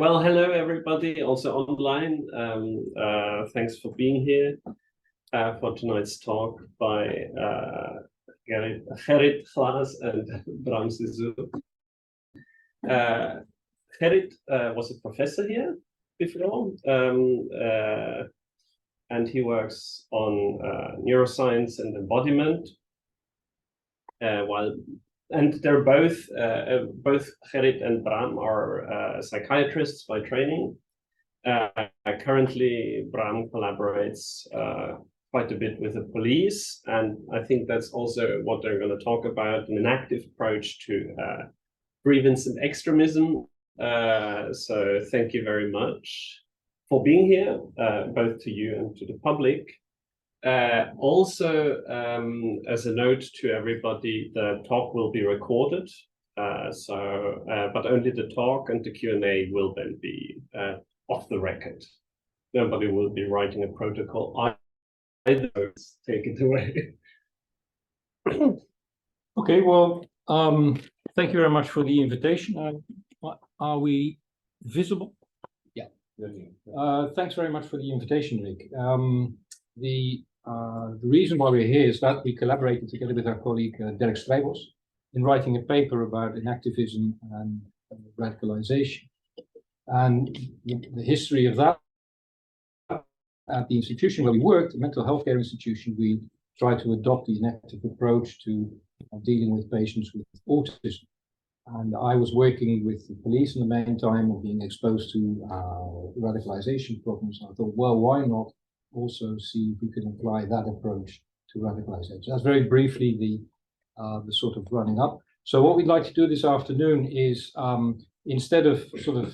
Well, hello everybody, also online. Thanks for being here for tonight's talk by Gerrit Glas and Bram Sizoo. Gerrit was a professor here before, and he works on neuroscience and embodiment. And they're both Gerrit and Bram are psychiatrists by training. Currently, Bram collaborates quite a bit with the police, and I think that's also what they're going to talk about, an enactive approach to grievance and extremism. So thank you very much for being here, both to you and to the public. Also, as a note to everybody, the talk will be recorded, but only the talk and the Q&A will then be off the record. Nobody will be writing a protocol either. Take it away. Okay, well, thank you very much for the invitation. Are we visible? Yeah. Thanks very much for the invitation, Rick. The reason why we're here is that we collaborated together with our colleague Gerrit Glas in writing a paper about enactivism and radicalisation. And the history of that, at the institution where we worked, the mental health care institution, we tried to adopt the enactive approach to dealing with patients with autism. And I was working with the police in the meantime of being exposed to radicalisation problems. I thought, well, why not also see if we can apply that approach to radicalisation. That's very briefly the sort of running up. So what we'd like to do this afternoon is, instead of sort of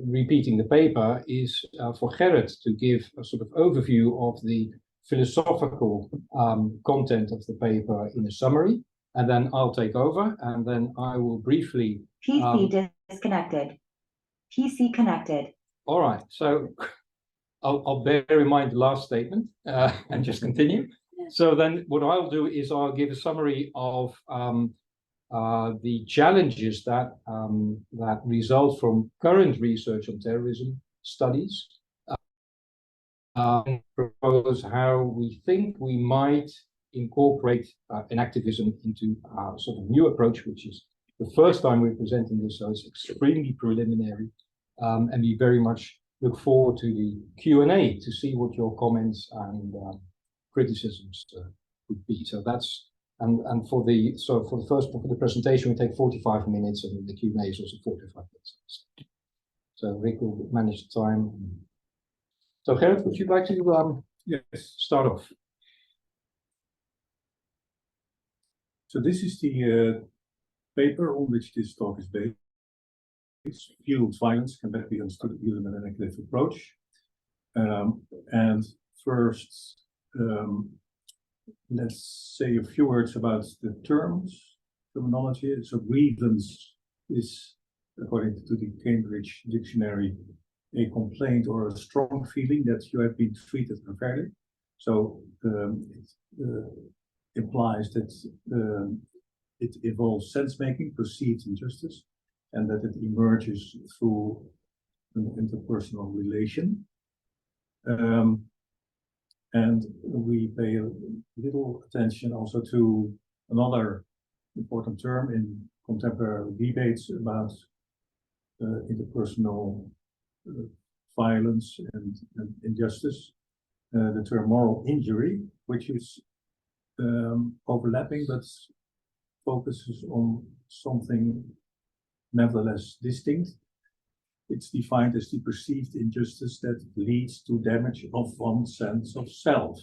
repeating the paper, is for Gerrit to give a sort of overview of the philosophical content of the paper in a summary, and then I'll take over, and then I will briefly... PC disconnected. PC connected. All right, so I'll bear in mind the last statement and just continue. So then what I'll do is I'll give a summary of the challenges that result from current research on terrorism studies, and propose how we think we might incorporate enactivism into a sort of new approach, which is the first time we're presenting this, so it's extremely preliminary, and we very much look forward to the Q&A to see what your comments and criticisms would be. So that's for the presentation we take 45 minutes, and the Q&A is also 45 minutes. So Rick will manage the time. So Gerrit, would you like to yes, start off? So this is the paper on which this talk is based. Fueled violence can better be understood using an enactive approach. And first, let's say a few words about the terminology. So grievance is, according to the Cambridge Dictionary, a complaint or a strong feeling that you have been treated unfairly. So it implies that it involves sense-making, perceived injustice, and that it emerges through an interpersonal relation. And we pay a little attention also to another important term in contemporary debates about interpersonal violence and injustice, the term moral injury, which is overlapping but focuses on something nevertheless distinct. It's defined as the perceived injustice that leads to damage of one's sense of self.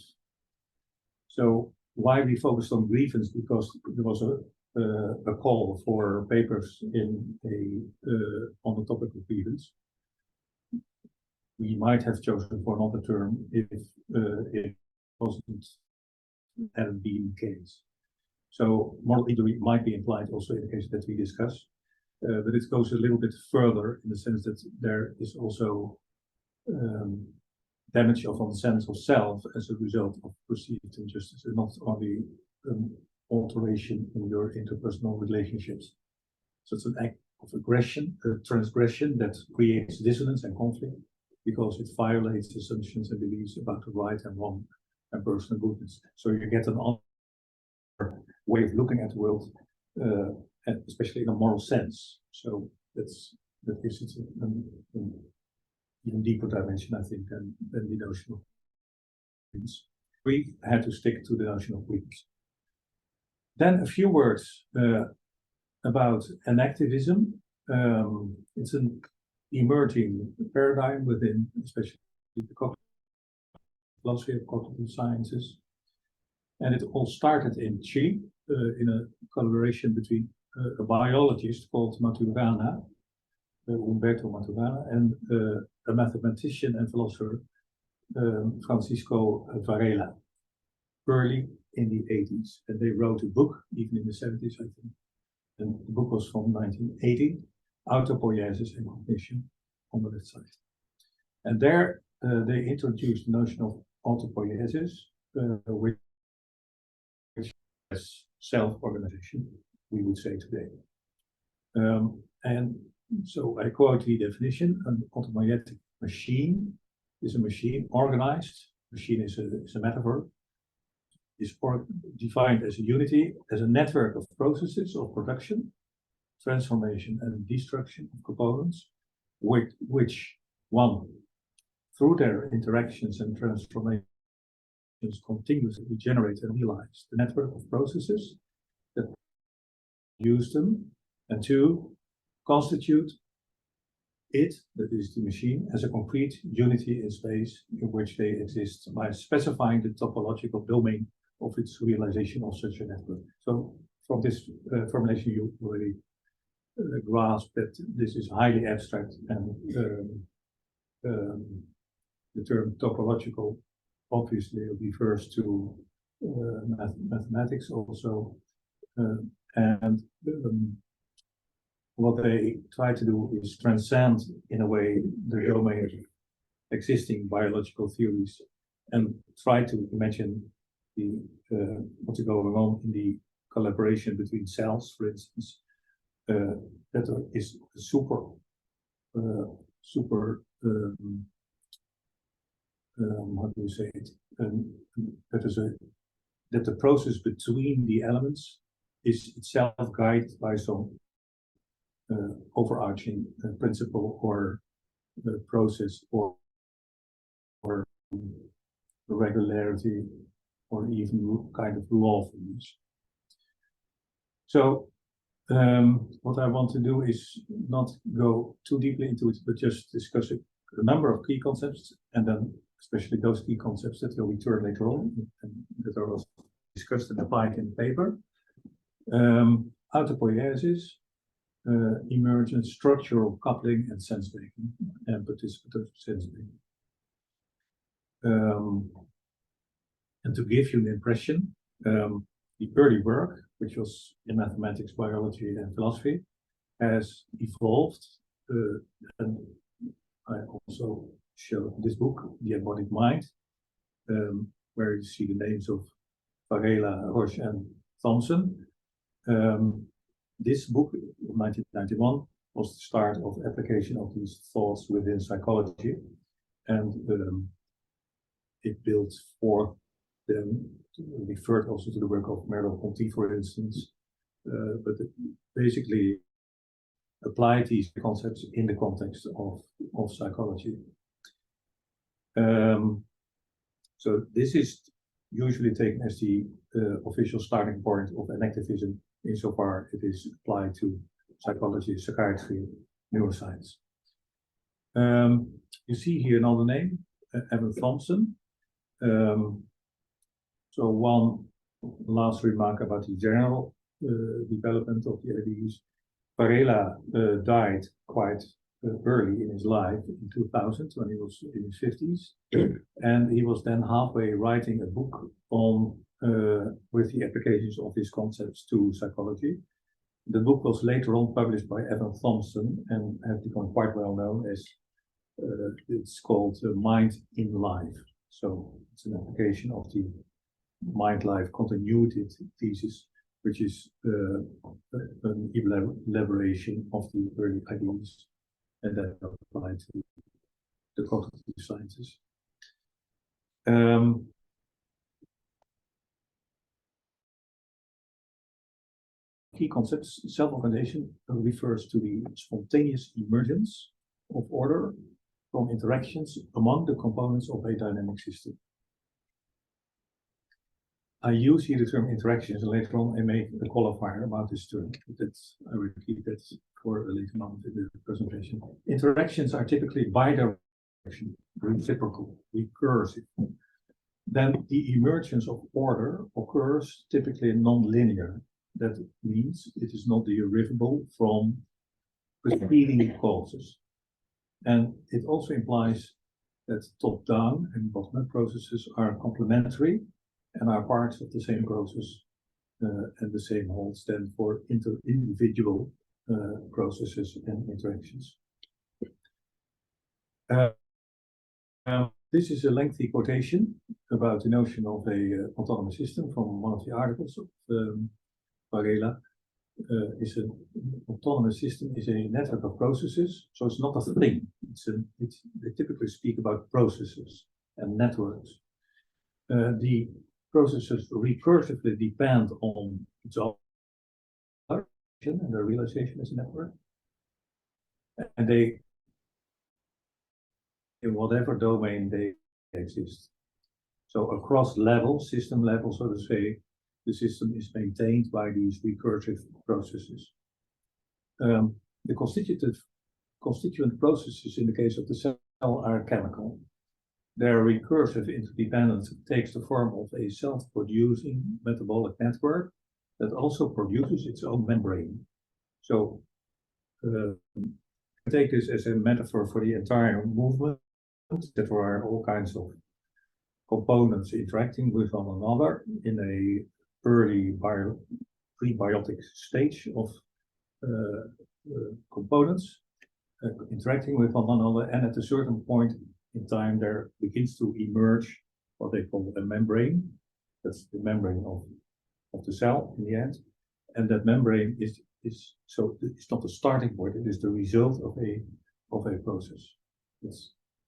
So why we focused on grievance? Because there was a call for papers on the topic of grievance. We might have chosen for another term if it hadn't been the case. So moral injury might be implied also in the case that we discuss. But it goes a little bit further in the sense that there is also damage of one's sense of self as a result of perceived injustice, and not only alteration in your interpersonal relationships. So it's an aggression, transgression that creates dissonance and conflict because it violates assumptions and beliefs about the right and wrong and personal goodness. So you get an other way of looking at the world, and especially in a moral sense. So that gives it an even deeper dimension, I think, than the notion of grievance. We had to stick to the notion of grievance. Then a few words about enactivism. It's an emerging paradigm within, especially the philosophy of cognitive sciences. And it all started in Chile in a collaboration between a biologist called Maturana, Humberto Maturana, and a mathematician and philosopher, Francisco Varela, early in the 80s. And they wrote a book, even in the 70s, I think. And the book was from 1980, Autopoiesis and Cognition, on the left side. And there they introduced the notion of autopoiesis, which is self-organization, we would say today. And so I quote the definition: an autopoietic machine is a machine organized. Machine is a metaphor. Is defined as a unity, as a network of processes of production, transformation, and destruction of components, which one, through their interactions and transformations, continuously generate and realize the network of processes that use them, and two, constitute it, that is the machine, as a concrete unity in space in which they exist by specifying the topological domain of its realization of such a network. So from this formulation, you already grasp that this is highly abstract, and the term topological obviously refers to mathematics also, and what they try to do is transcend, in a way, the domain of existing biological theories and try to imagine what's going on in the collaboration between cells, for instance, that is super how do you say it? That the process between the elements is itself guided by some overarching principle or process or regularity, or even kind of lawfulness. So what I want to do is not go too deeply into it, but just discuss a number of key concepts, and then especially those key concepts that will return later on and that are also discussed and applied in the paper. Autopoiesis, emergence, structural coupling, and sense-making, and participative sense-making. And to give you an impression, the early work, which was in mathematics, biology, and philosophy, has evolved. And I also showed this book, The Embodied Mind, where you see the names of Varela, Roche, and Thompson. This book, 1991, was the start of application of these thoughts within psychology, and it built forth them, referred also to the work of Merleau-Ponty, for instance, but it basically applied these concepts in the context of psychology. So this is usually taken as the official starting point of enactivism, insofar it is applied to psychology, psychiatry, neuroscience. You see here another name, Evan Thompson. So one last remark about the general development of the ideas. Varela died quite early in his life, in 2000, when he was in his 50s, and he was then halfway writing a book on with the applications of his concepts to psychology. The book was later on published by Evan Thompson and has become quite well known as it's called Mind in Life. So it's an application of the mind-life continuity thesis which is an elaboration of the early ideas, and that applied to the cognitive sciences. Key concepts: self-organization refers to the spontaneous emergence of order from interactions among the components of a dynamic system. I use here the term interactions, and later on I make a qualifier about this term. I will keep that for a later moment in the presentation. Interactions are typically bidirectional, reciprocal, recursive. Then the emergence of order occurs typically non-linear. That means it is not derivable from preceding causes. And it also implies that top-down and bottom-up processes are complementary and are parts of the same process, and the same holds then for individual processes and interactions. This is a lengthy quotation about the notion of a autonomous system from one of the articles of Varela. An autonomous system is a network of processes, so it's not a thing. They typically speak about processes and networks. The processes recursively depend on each other and their realization as a network, and they, in whatever domain they exist. So across levels, system level, so to say, the system is maintained by these recursive processes. The constituent processes in the case of the cell are chemical. Their recursive interdependence takes the form of a self-producing metabolic network that also produces its own membrane. So take this as a metaphor for the entire movement, that there are all kinds of components interacting with one another in a early prebiotic stage of components interacting with one another, and at a certain point in time there begins to emerge what they call a membrane. That's the membrane of the cell in the end, and that membrane is so it's not the starting point, it is the result of a process.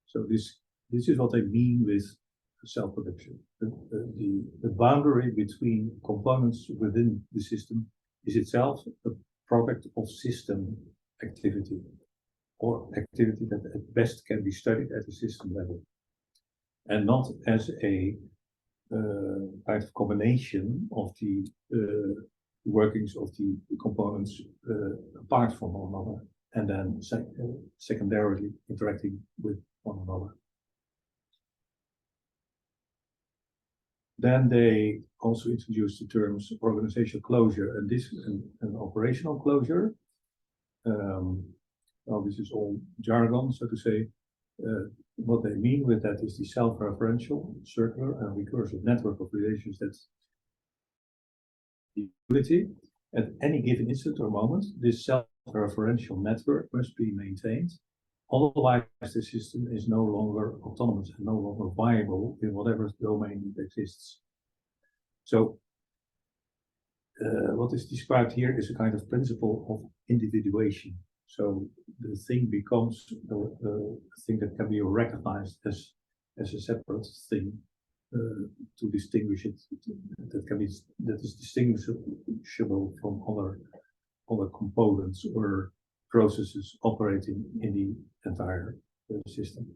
So this is what I mean with self-production. The boundary between components within the system is itself a product of system activity, or activity that at best can be studied at a system level, and not as a kind of combination of the workings of the components apart from one another, and then secondarily interacting with one another. Then they also introduced the terms organizational closure and an operational closure. Well, this is all jargon, so to say. What they mean with that is the self-referential, circular, and recursive network of relations that's the unity. At any given instant or moment, this self-referential network must be maintained. Otherwise, the system is no longer autonomous and no longer viable in whatever domain it exists. So, what is described here is a kind of principle of individuation. So the thing becomes a thing that can be recognized as a separate thing to distinguish it. That is distinguishable from other components or processes operating in the entire system.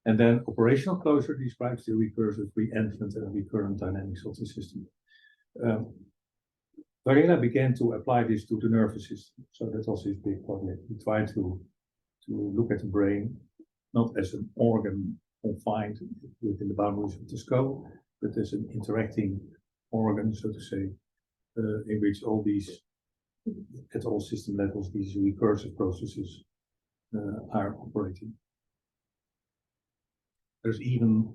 And then operational closure describes the recursive, re-entrant, and recurrent dynamics of the system. Varela began to apply this to the nervous system, so that was his big project. He tried to look at the brain not as an organ confined within the boundaries of the skull, but as an interacting organ, so to say, in which all these, at all system levels, these recursive processes are operating. There's even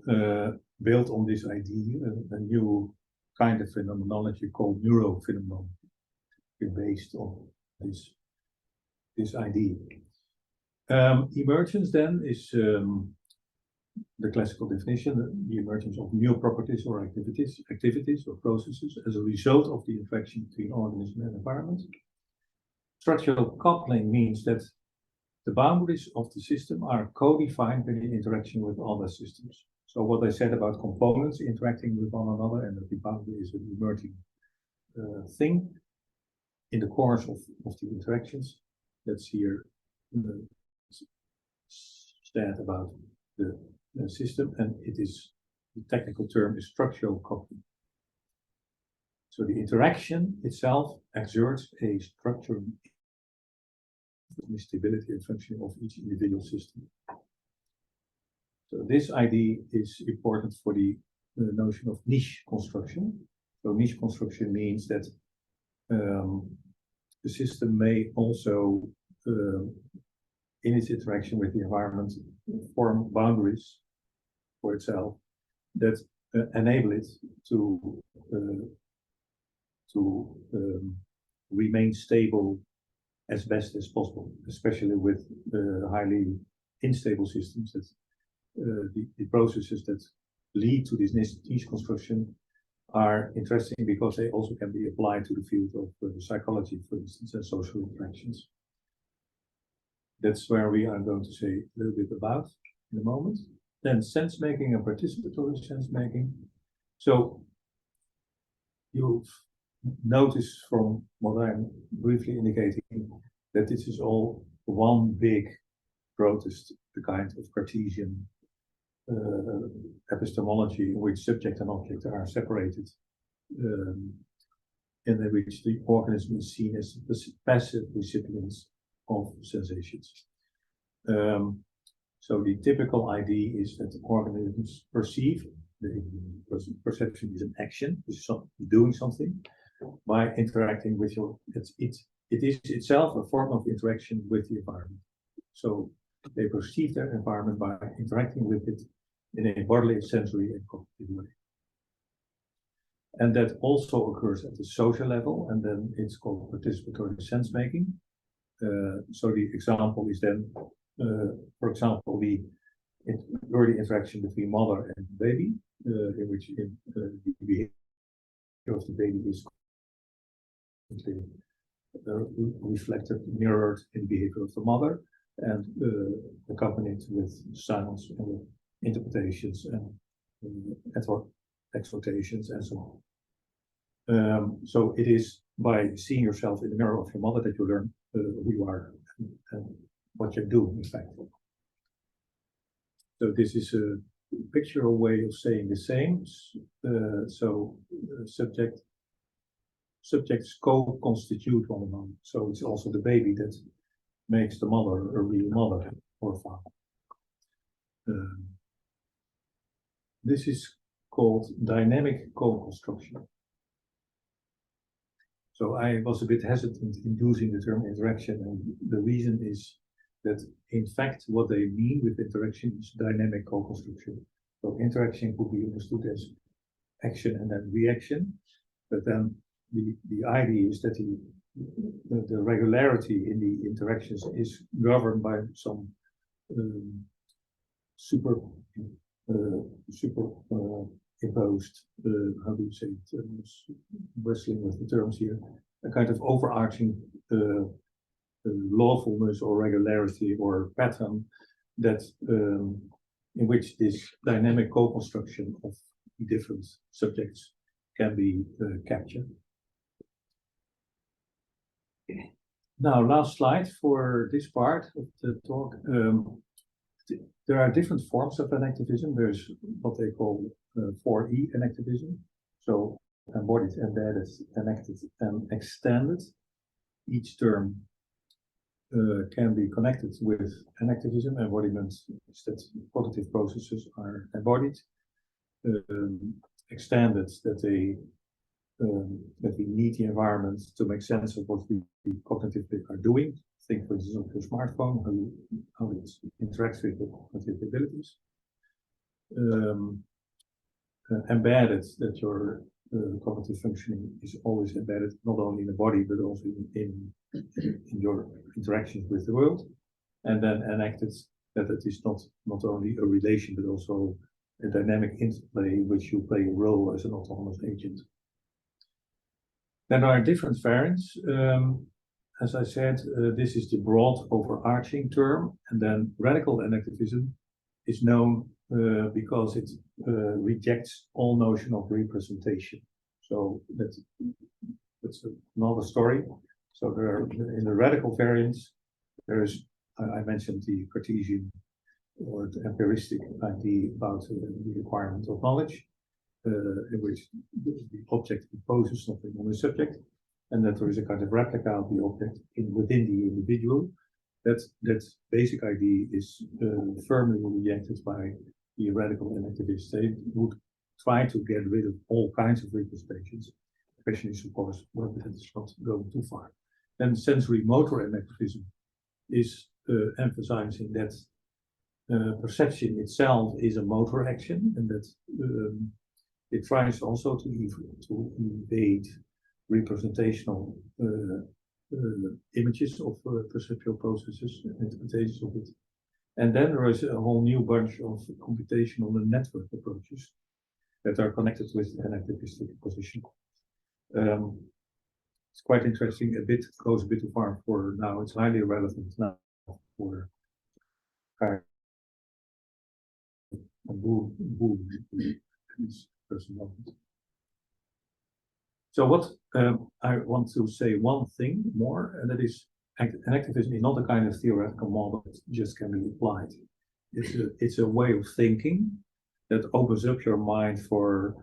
built on this idea a new kind of phenomenology called neurophenomenology, based on this idea. Emergence then is the classical definition, the emergence of new properties or activities or processes as a result of the interaction between organism and environment. Structural coupling means that the boundaries of the system are co-defined by the interaction with other systems. So what I said about components interacting with one another and that the boundary is an emerging thing in the course of the interactions, that's here said about the system, and it is, the technical term is structural coupling. So the interaction itself exerts a structural stability and functioning of each individual system. So this idea is important for the notion of niche construction. So niche construction means that the system may also, in its interaction with the environment, form boundaries for itself that enable it to remain stable as best as possible, especially with highly unstable systems. That the processes that lead to this niche construction are interesting because they also can be applied to the field of psychology, for instance, and social interactions. That's where we are going to say a little bit about in a moment. Then sense making and participatory sense making. So you'll notice from what I'm briefly indicating that this is all one big protest, the kind of Cartesian epistemology in which subject and object are separated, and in which the organism is seen as passive recipients of sensations. So the typical idea is that organisms perceive, the perception is an action, is doing something by interacting with your, it is itself a form of interaction with the environment. So they perceive their environment by interacting with it in a bodily, sensory, and cognitive way. And that also occurs at the social level, and then it's called participatory sense making. So the example is then, for example, the early interaction between mother and baby, in which the behavior of the baby is reflected, mirrored in the behavior of the mother, and accompanied with sounds and with interpretations and exhortations and so on. So it is by seeing yourself in the mirror of your mother that you learn who you are and what you're doing, in fact. So this is a pictorial way of saying the same. Subjects co-constitute one another. So it's also the baby that makes the mother a real mother or father. This is called dynamic co-construction. So I was a bit hesitant in using the term interaction, and the reason is that in fact what they mean with interaction is dynamic co-construction. So interaction could be understood as action and then reaction, but then the idea is that the regularity in the interactions is governed by some imposed, how do you say it, wrestling with the terms here, a kind of overarching lawfulness or regularity or pattern that in which this dynamic co-construction of different subjects can be captured. Now, last slide for this part of the talk. There are different forms of enactivism. There's what they call 4E enactivism. So embodied, embedded, enacted, and extended. Each term can be connected with enactivism. Embodiment is that cognitive processes are embodied. Extended, that we need the environment to make sense of what we cognitively are doing. Think, for instance, of your smartphone, how it interacts with the cognitive abilities. Embedded, that your cognitive functioning is always embedded, not only in the body, but also in your interactions with the world. And then enacted, that it is not only a relation, but also a dynamic interplay in which you play a role as an autonomous agent. Then there are different variants. As I said, this is the broad overarching term, and then radical enactivism is known because it rejects all notion of representation. So that's another story. So there are, in the radical variants, there's, I mentioned the Cartesian or the empiristic idea about the requirement of knowledge, in which the object imposes something on the subject, and that there is a kind of replica of the object within the individual. That basic idea is firmly rejected by the radical enactivists. They would try to get rid of all kinds of representations. The question is, of course, whether it's not going too far. Then sensory motor enactivism is emphasizing that perception itself is a motor action, and that it tries also to evade representational images of perceptual processes and interpretations of it. And then there is a whole new bunch of computational and network approaches that are connected with an activistic position. It's quite interesting, goes a bit too far for now. It's highly relevant now for kind of personal. So what I want to say one thing more, and that is enactivism is not a kind of theoretical model that just can be applied. It's a way of thinking that opens up your mind for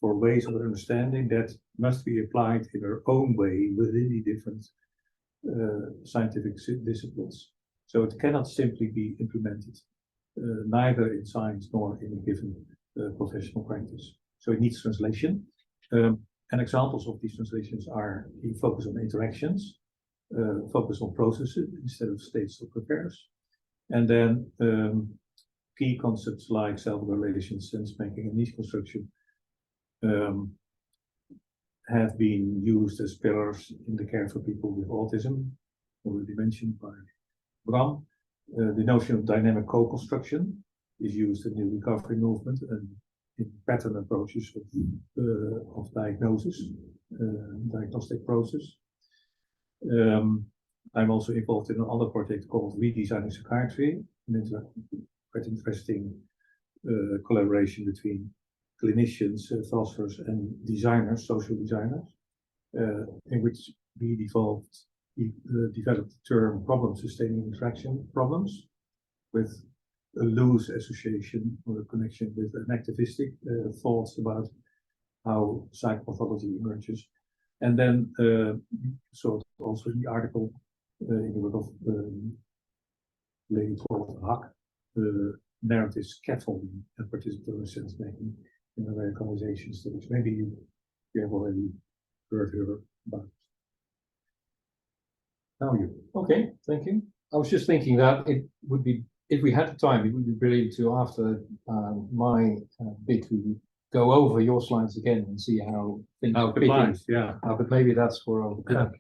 ways of understanding that must be applied in their own way within the different scientific disciplines. So it cannot simply be implemented neither in science nor in a given professional practice. So it needs translation. And examples of these translations are the focus on interactions, focus on processes instead of states or affairs, and then key concepts like self-regulation, sense-making, and niche construction have been used as pillars in the care for people with autism, already mentioned by Bram. The notion of dynamic co-construction is used in the recovery movement and in pattern approaches of diagnosis, diagnostic process. I'm also involved in another project called Redesigning Psychiatry, and it's a quite interesting collaboration between clinicians, philosophers, and designers, social designers, in which we developed the term problem-sustaining interaction problems with a loose association or a connection with enactivistic thoughts about how psychopathology emerges. And then, so also in the article, in the work of lady called Hack, narrative scaffolding and participatory sense making in the radicalisation studies. Maybe you have already heard about it. Now you. Okay, thank you. I was just thinking that it would be, if we had the time, it would be brilliant to, after my bit, we would go over your slides again and see how things fit in. Yeah. But maybe that's for other people.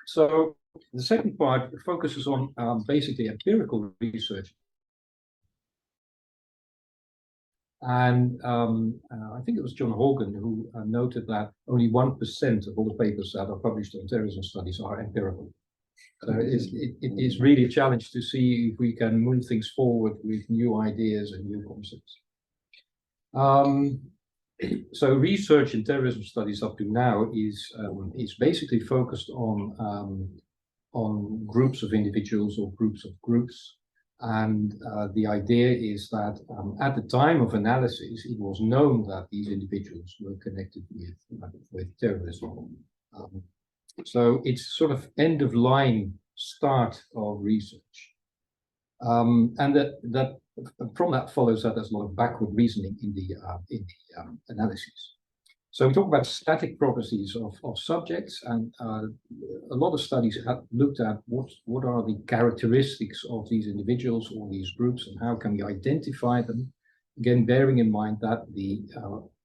So the second part focuses on basically empirical research. And I think it was John Horgan who noted that only 1% of all the papers that are published on terrorism studies are empirical. So it is really a challenge to see if we can move things forward with new ideas and new concepts. So research in terrorism studies up to now is basically focused on groups of individuals or groups of groups. And the idea is that at the time of analysis, it was known that these individuals were connected with terrorism. So it's sort of end of line start of research. And that from that follows that there's a lot of backward reasoning in the analysis. So we talk about static properties of subjects, and a lot of studies have looked at what are the characteristics of these individuals or these groups, and how can we identify them, again bearing in mind that the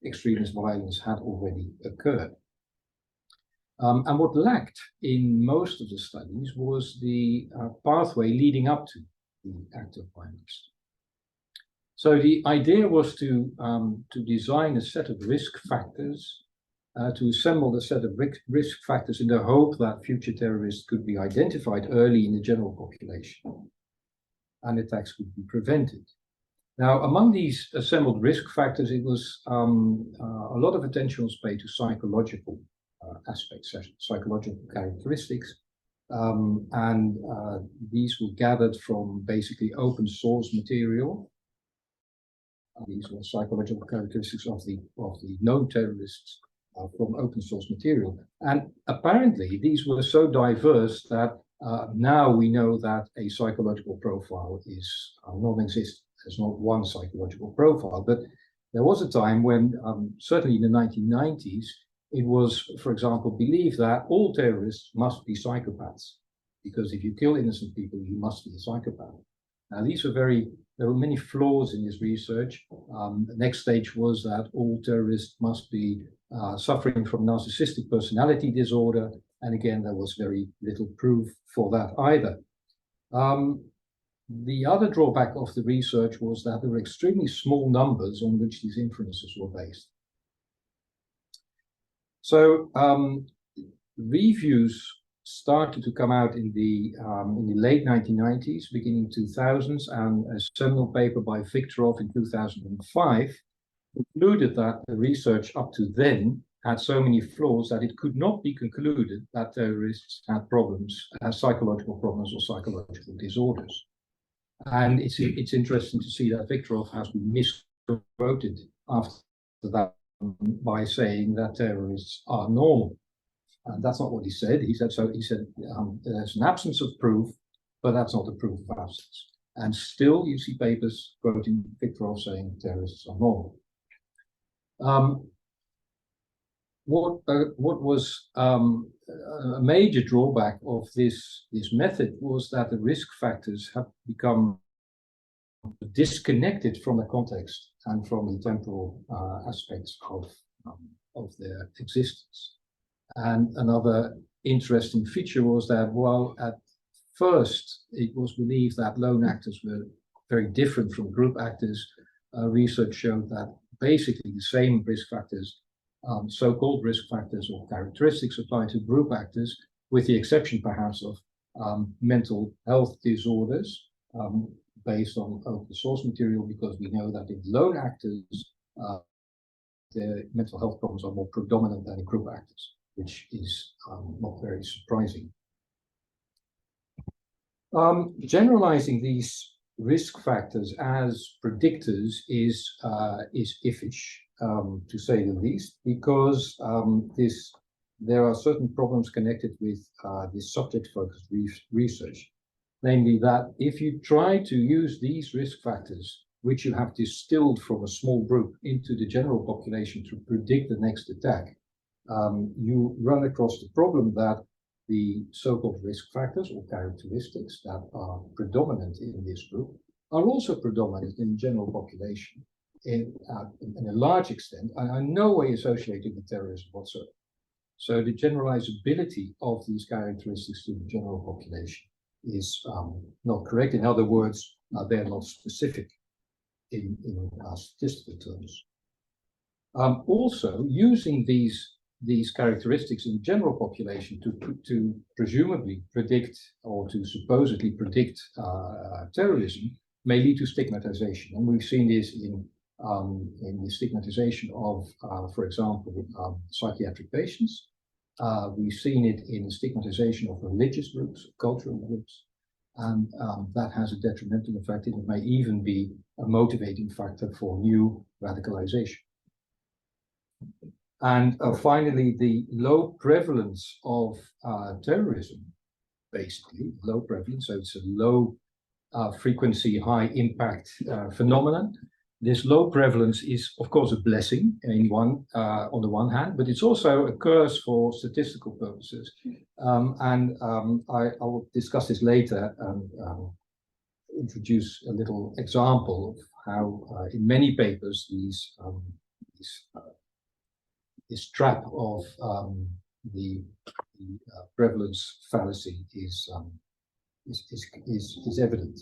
extremist violence had already occurred. And what lacked in most of the studies was the pathway leading up to the act of violence. So the idea was to design a set of risk factors, to assemble a set of risk factors in the hope that future terrorists could be identified early in the general population and attacks could be prevented. Now, among these assembled risk factors, it was a lot of attention was paid to psychological aspects, psychological characteristics, and these were gathered from basically open source material. These were psychological characteristics of the known terrorists from open source material. And apparently these were so diverse that now we know that a psychological profile is non-existent. There's not one psychological profile, but there was a time when, certainly in the 1990s, it was, for example, believed that all terrorists must be psychopaths, because if you kill innocent people, you must be a psychopath. Now, there were many flaws in this research. The next stage was that all terrorists must be suffering from narcissistic personality disorder. And again, there was very little proof for that either. The other drawback of the research was that there were extremely small numbers on which these inferences were based. So reviews started to come out in the late 1990s, beginning 2000s, and a seminal paper by Viktorov in 2005 concluded that the research up to then had so many flaws that it could not be concluded that terrorists had problems, psychological problems or psychological disorders. And it's interesting to see that Viktorov has been misquoted after that by saying that terrorists are normal. And that's not what he said. He said there's an absence of proof, but that's not a proof of absence. And still you see papers quoting Viktorov saying terrorists are normal. What was a major drawback of this method was that the risk factors have become disconnected from the context and from the temporal aspects of their existence. And another interesting feature was that while at first it was believed that lone actors were very different from group actors, research showed that basically the same risk factors, so-called risk factors or characteristics, apply to group actors, with the exception perhaps of mental health disorders based on open source material, because we know that in lone actors, their mental health problems are more predominant than in group actors, which is not very surprising. Generalizing these risk factors as predictors is iffish, to say the least, because there are certain problems connected with this subject-focused research. Namely, that if you try to use these risk factors, which you have distilled from a small group, into the general population to predict the next attack, you run across the problem that the so-called risk factors or characteristics that are predominant in this group are also predominant in the general population in a large extent, and are no way associated with terrorism whatsoever. So the generalizability of these characteristics to the general population is not correct. In other words, they're not specific in statistical terms. Also, using these characteristics in the general population to presumably predict or to supposedly predict terrorism may lead to stigmatization, and we've seen this in the stigmatization of, for example, psychiatric patients. We've seen it in the stigmatization of religious groups, cultural groups, and that has a detrimental effect. It may even be a motivating factor for new radicalization. And finally, the low prevalence of terrorism, basically, low prevalence, so it's a low frequency, high impact phenomenon. This low prevalence is, of course, a blessing on the one hand, but it's also a curse for statistical purposes. I will discuss this later and introduce a little example of how, in many papers, this trap of the prevalence fallacy is evident.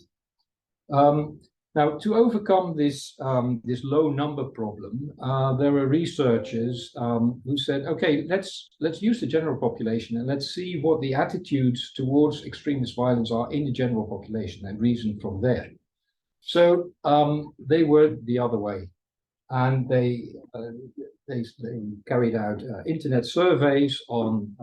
Now, to overcome this this low number problem, there are researchers who said, okay, let's use the general population and let's see what the attitudes towards extremist violence are in the general population and reason from there. So they were the other way, and they carried out internet surveys on,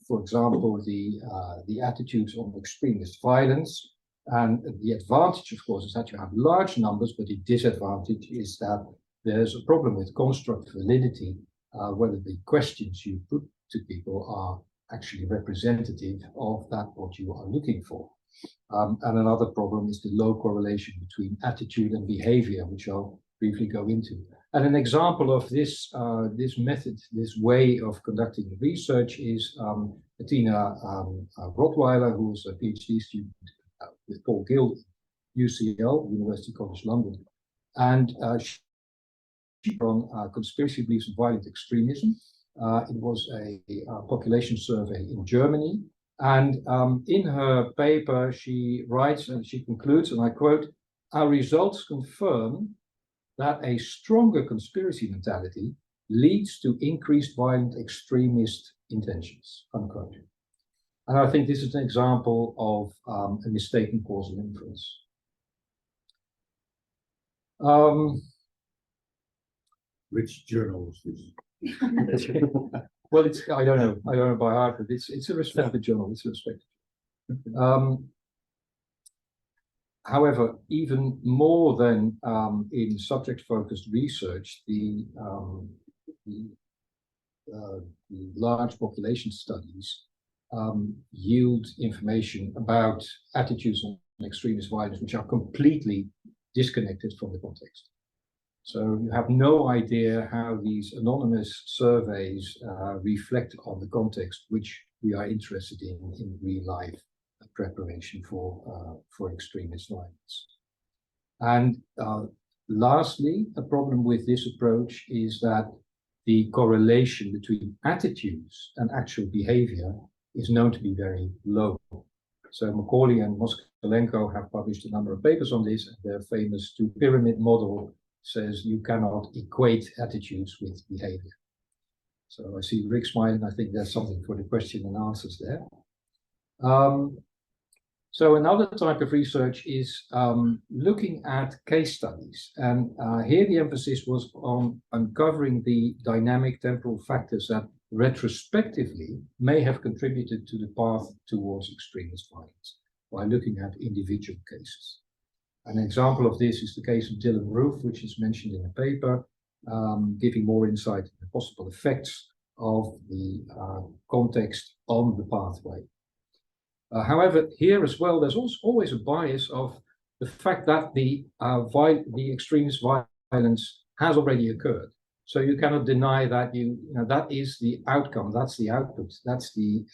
for example, the attitudes on extremist violence. And the advantage, of course, is that you have large numbers, but the disadvantage is that there's a problem with construct validity, whether the questions you put to people are actually representative of that what you are looking for. And another problem is the low correlation between attitude and behavior, which I'll briefly go into. And an example of this this method, this way of conducting research is Bettina Rottweiler, who is a PhD student with Paul Gill, UCL, University College London, and she on conspiracy beliefs and violent extremism. It was a population survey in Germany, and in her paper she writes and she concludes, and I quote, "Our results confirm that a stronger conspiracy mentality leads to increased violent extremist intentions," unquote. And I think this is an example of a mistaken causal inference. Which journal is this? Well, it's I don't know by heart, but it's a respected journal. It's a respected. However, even more than in subject-focused research, the large population studies yield information about attitudes on extremist violence which are completely disconnected from the context. So you have no idea how these anonymous surveys reflect on the context which we are interested in real life preparation for extremist violence. And lastly, a problem with this approach is that the correlation between attitudes and actual behavior is known to be very low. So Macaulay and Moskalenko have published a number of papers on this, and their famous two-pyramid model says you cannot equate attitudes with behavior. So I see Rick smiling. I think there's something for the question and answers there. So another type of research is looking at case studies. And here the emphasis was on uncovering the dynamic temporal factors that retrospectively may have contributed to the path towards extremist violence by looking at individual cases. An example of this is the case of Dylan Roof, which is mentioned in the paper, giving more insight into the possible effects of the context on the pathway. However, here as well, there's also always a bias of the fact that the extremist violence has already occurred. So you cannot deny that that is the outcome, that's the output, that's the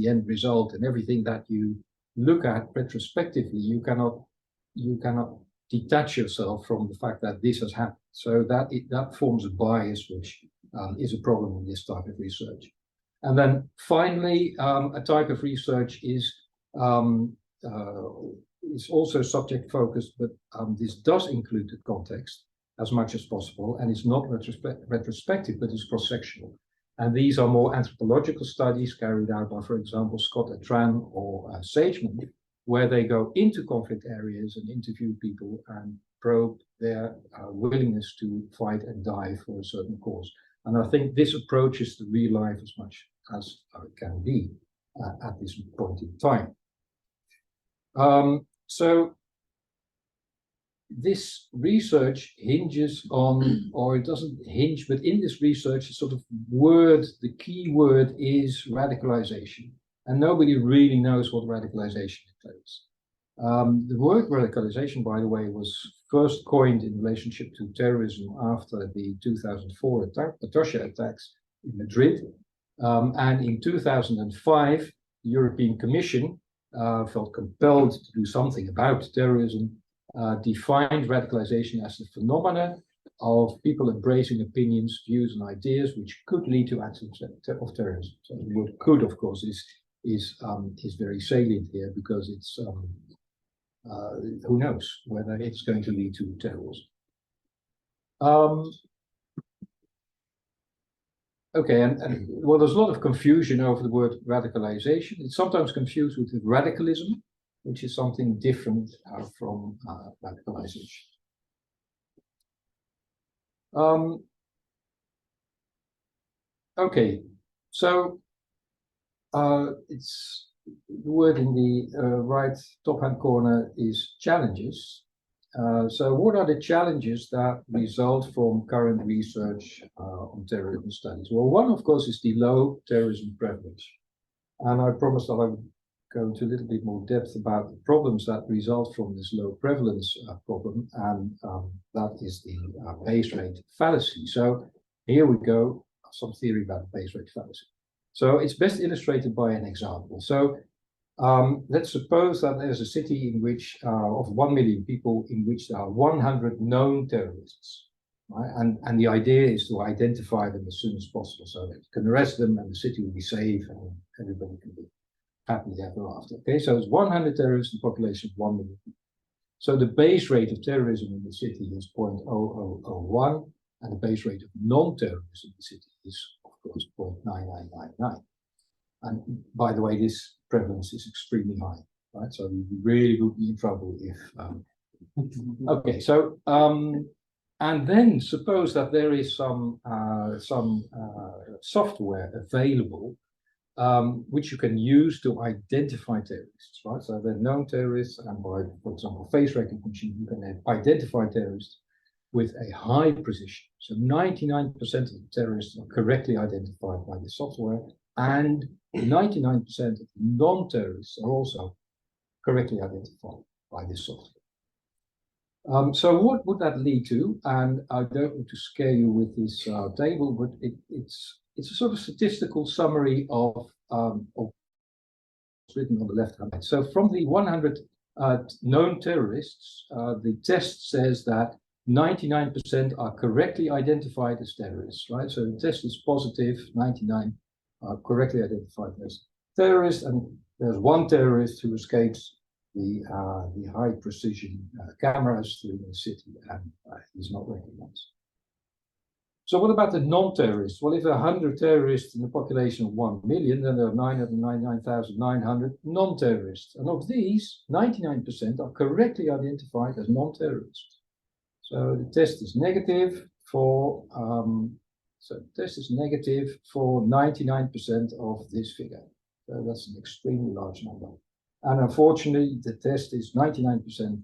end result, and everything that you look at retrospectively, you cannot detach yourself from the fact that this has happened. So that forms a bias, which is a problem in this type of research. And then finally, a type of research is also subject focused, but this does include the context as much as possible, and it's not retrospective, but it's cross-sectional. And these are more anthropological studies carried out by, for example, Scott Atran or Sageman, where they go into conflict areas and interview people and probe their willingness to fight and die for a certain cause. And I think this approaches the real life as much as it can be at this point in time. So this research hinges on, or it doesn't hinge, but in this research, the key word is radicalization. And nobody really knows what radicalization entails. The word radicalization, by the way, was first coined in relationship to terrorism after the 2004 Atosha attacks in Madrid. And in 2005, the European Commission felt compelled to do something about terrorism, defined radicalization as the phenomenon of people embracing opinions, views, and ideas which could lead to acts of terrorism. So the word "could," of course, is very salient here because it's who knows whether it's going to lead to terrorism. Okay, and well, there's a lot of confusion over the word radicalization. It's sometimes confused with radicalism, which is something different from radicalization. Okay, so it's the word in the right top-hand corner is challenges. So what are the challenges that result from current research on terrorism studies? Well, one, of course, is the low terrorism prevalence. And I promised that I would go into a little bit more depth about the problems that result from this low prevalence problem, and that is the base rate fallacy. So here we go, some theory about the base rate fallacy. So it's best illustrated by an example. So let's suppose that there's a city in which, of 1 million people, in which there are 100 known terrorists, right? And the idea is to identify them as soon as possible so that you can arrest them and the city will be safe and everybody can be happily ever after. Okay, so it's 100 terrorists in a population of 1 million people. So the base rate of terrorism in the city is 0.0001, and the base rate of non-terrorism in the city is, of course, 0.9999. And by the way, this prevalence is extremely high, right? So we really would be in trouble if. Okay, so and then suppose that there is some software available which you can use to identify terrorists, right? So they're known terrorists, and by, for example, face recognition, you can identify terrorists with a high precision. So 99% of the terrorists are correctly identified by the software, and 99% of non-terrorists are also correctly identified by this software. So what would that lead to? And I don't want to scare you with this table, but it's a sort of statistical summary of what's written on the left-hand side. So from the 100 known terrorists, the test says that 99% are correctly identified as terrorists, right? So the test is positive, 99 are correctly identified as terrorists, and there's one terrorist who escapes the high precision cameras through the city, and he's not recognized. So what about the non-terrorists? Well, if there are 100 terrorists in a population of 1 million, then there are 999,900 non-terrorists. And of these, 99% are correctly identified as non-terrorists. So the test is negative for 99% of this figure. So that's an extremely large number. And unfortunately, the test is 99%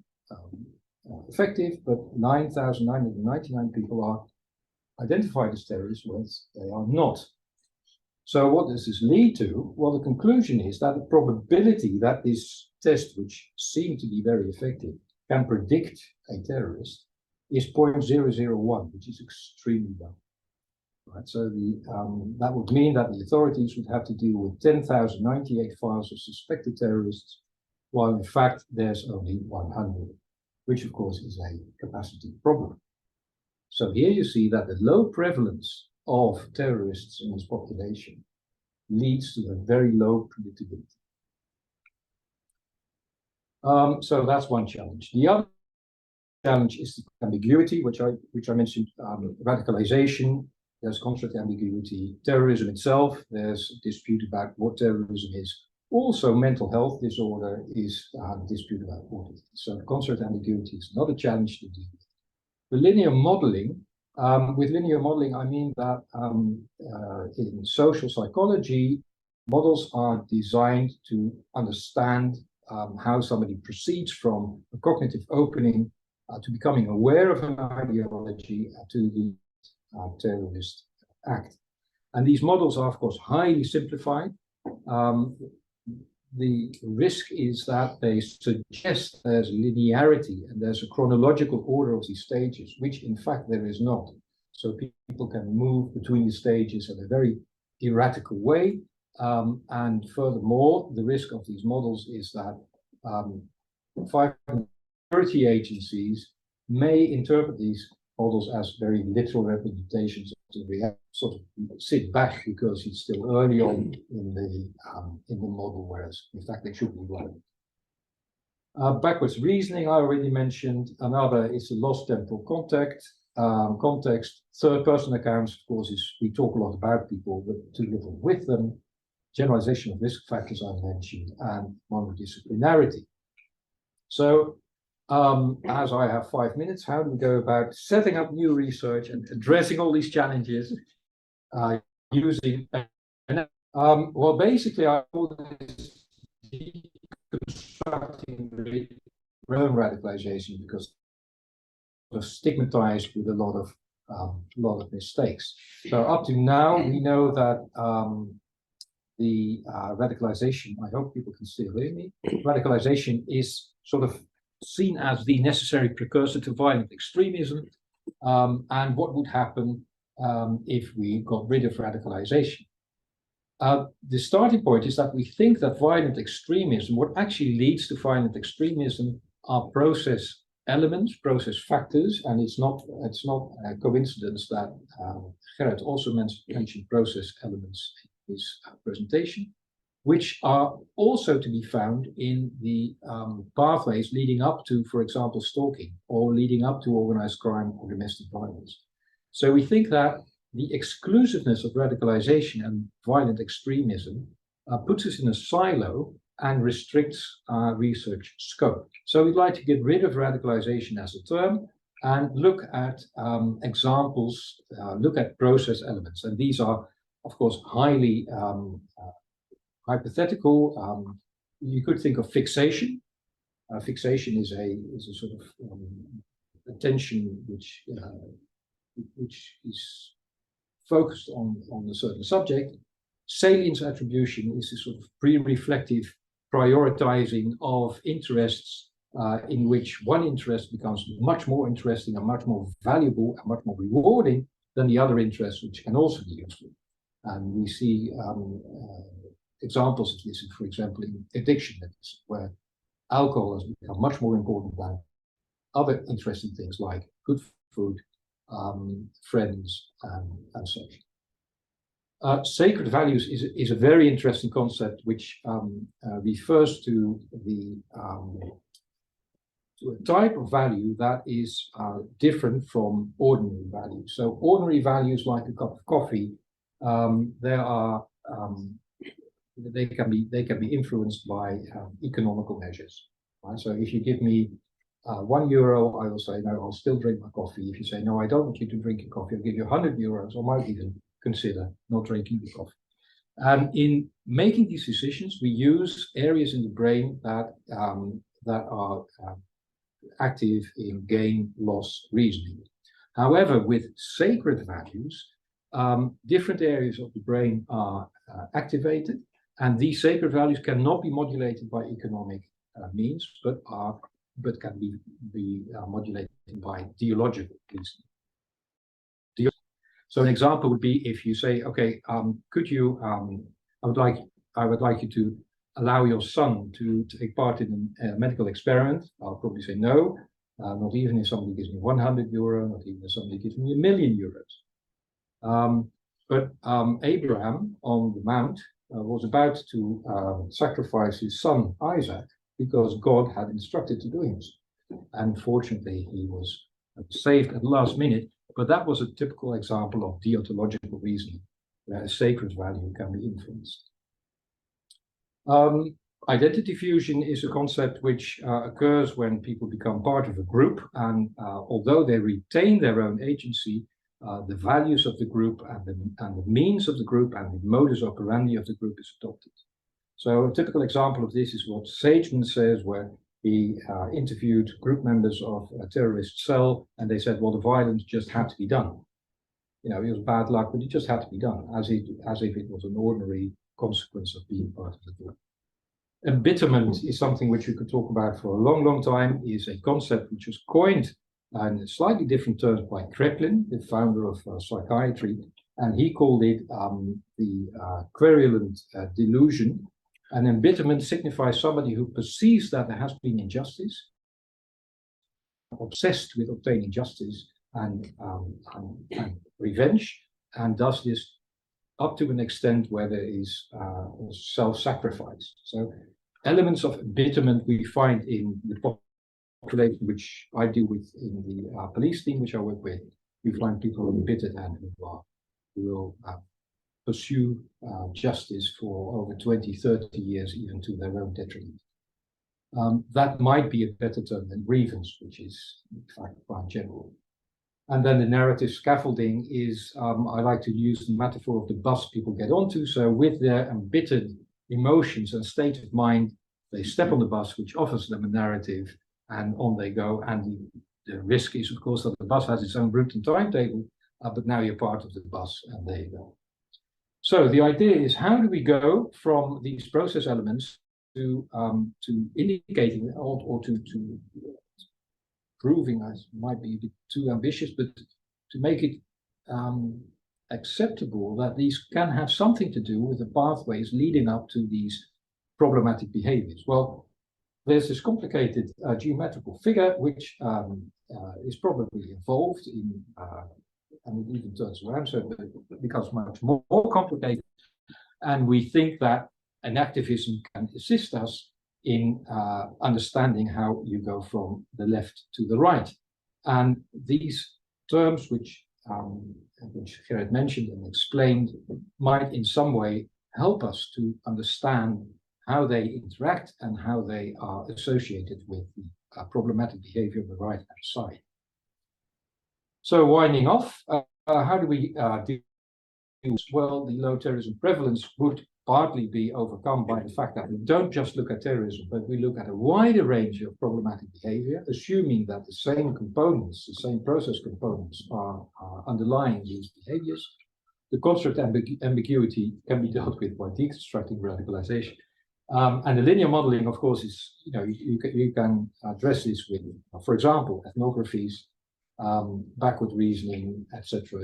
effective, but 9,999 people are identified as terrorists, whereas they are not. So what does this lead to? Well, the conclusion is that the probability that this test, which seemed to be very effective, can predict a terrorist is 0.001, which is extremely low. Right, so that would mean that the authorities would have to deal with 10,098 files of suspected terrorists, while in fact there's only 100, which of course is a capacity problem. So here you see that the low prevalence of terrorists in this population leads to a very low predictability. So that's one challenge. The other challenge is the ambiguity, which I mentioned. Radicalization, there's concept ambiguity. Terrorism itself, there's a dispute about what terrorism is. Also, mental health disorder is a dispute about what it is. So the concept ambiguity is not a challenge to deal with. The linear modeling, with linear modeling, I mean that in social psychology, models are designed to understand how somebody proceeds from a cognitive opening to becoming aware of an ideology to the terrorist act. And these models are, of course, highly simplified. The risk is that they suggest there's linearity and there's a chronological order of these stages, which in fact there is not. So people can move between the stages in a very erratical way. And furthermore, the risk of these models is that 530 agencies may interpret these models as very literal representations of the reality, sort of sit back because it's still early on in the model, whereas in fact they should be blind. Backwards reasoning, I already mentioned. Another is the lost temporal context. Third person accounts, of course, we talk a lot about people, but too little with them. Generalization of risk factors I mentioned, and monodisciplinarity. So, as I have 5 minutes, how do we go about setting up new research and addressing all these challenges using? Well, basically, I call this deconstructing Rome radicalization because it was stigmatized with a lot of mistakes. So up to now, we know that the radicalization, I hope people can still hear me, radicalization is sort of seen as the necessary precursor to violent extremism, and what would happen if we got rid of radicalization. The starting point is that we think that violent extremism, what actually leads to violent extremism are process elements, process factors, and it's not a coincidence that Gerrit also mentioned process elements in his presentation, which are also to be found in the pathways leading up to, for example, stalking, or leading up to organized crime or domestic violence. So we think that the exclusiveness of radicalization and violent extremism puts us in a silo and restricts our research scope. So we'd like to get rid of radicalization as a term and look at examples, look at process elements. And these are, of course, highly hypothetical. You could think of fixation. Fixation is a sort of attention which is focused on a certain subject. Salience attribution is a sort of pre-reflective prioritizing of interests in which one interest becomes much more interesting and much more valuable and much more rewarding than the other interests, which can also be useful. And we see examples of this, for example, in addiction medicine, where alcohol has become much more important than other interesting things like good food, friends, and such. Sacred values is a very interesting concept which refers to a type of value that is different from ordinary values. So ordinary values, like a cup of coffee, they can be influenced by economical measures. Right? So if you give me €1, I will say, no, I'll still drink my coffee. If you say, no, I don't want you to drink your coffee, I'll give you €100, I might even consider not drinking the coffee. And in making these decisions, we use areas in the brain that are active in gain-loss reasoning. However, with sacred values, different areas of the brain are activated, and these sacred values cannot be modulated by economic means, but can be modulated by theological reasoning. So an example would be if you say, okay, could you? I would like you to allow your son to take part in a medical experiment. I'll probably say no, not even if somebody gives me €100, not even if somebody gives me €1,000,000. But Abraham on the Mount was about to sacrifice his son Isaac because God had instructed to do so. Unfortunately, he was saved at the last minute, but that was a typical example of deontological reasoning, where a sacred value can be influenced. Identity fusion is a concept which occurs when people become part of a group, and although they retain their own agency, the values of the group and the means of the group and the modus operandi of the group is adopted. So a typical example of this is what Sageman says, where he interviewed group members of a terrorist cell, and they said, well, the violence just had to be done. You know, it was bad luck, but it just had to be done, as if it was an ordinary consequence of being part of the group. Embitterment is something which we could talk about for a long, long time, is a concept which was coined in slightly different terms by Kraepelin, the founder of psychiatry, and he called it the querulent delusion. And embitterment signifies somebody who perceives that there has been injustice, obsessed with obtaining justice, and revenge, and does this up to an extent where there is self-sacrifice. So elements of embitterment we find in the population, which I deal with in the police team, which I work with. We find people embittered and who will pursue justice for over 20, 30 years, even to their own detriment. That might be a better term than grievance, which is in fact quite general. And then the narrative scaffolding is, I like to use the metaphor of the bus people get onto. So with their embittered emotions and state of mind, they step on the bus, which offers them a narrative, and on they go. And the risk is, of course, that the bus has its own route and timetable, but now you're part of the bus, and there you go. So the idea is, how do we go from these process elements to indicating or to proving, I might be a bit too ambitious, but to make it acceptable that these can have something to do with the pathways leading up to these problematic behaviors. Well, there's this complicated geometrical figure which is probably involved in, and it even turns around, so it becomes much more complicated. And we think that enactivism can assist us in understanding how you go from the left to the right. And these terms, which Gerrit mentioned and explained, might in some way help us to understand how they interact and how they are associated with the problematic behavior on the right-hand side. So winding off, how do we deal with? Well, the low terrorism prevalence would partly be overcome by the fact that we don't just look at terrorism, but we look at a wider range of problematic behavior, assuming that the same components, the same process components are underlying these behaviors. The construct ambiguity can be dealt with by deconstructing radicalization. And the linear modeling, of course, is, you can address this with, for example, ethnographies, backward reasoning, etc.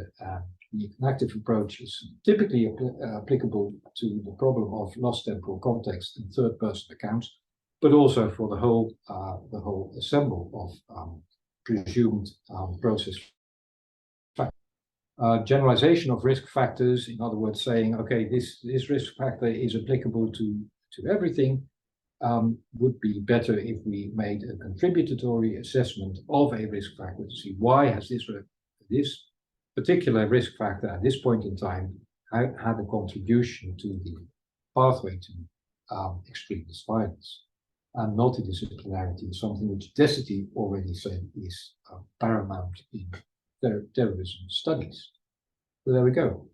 The enactive approach is typically applicable to the problem of lost temporal context and third-person accounts, but also for the whole ensemble of presumed process factors. Generalization of risk factors, in other words, saying, okay, this risk factor is applicable to everything, would be better if we made a contributory assessment of a risk factor to see why has this particular risk factor at this point in time had a contribution to the pathway to extremist violence. And multidisciplinarity is something which Decity already said is paramount in terrorism studies. So there we go.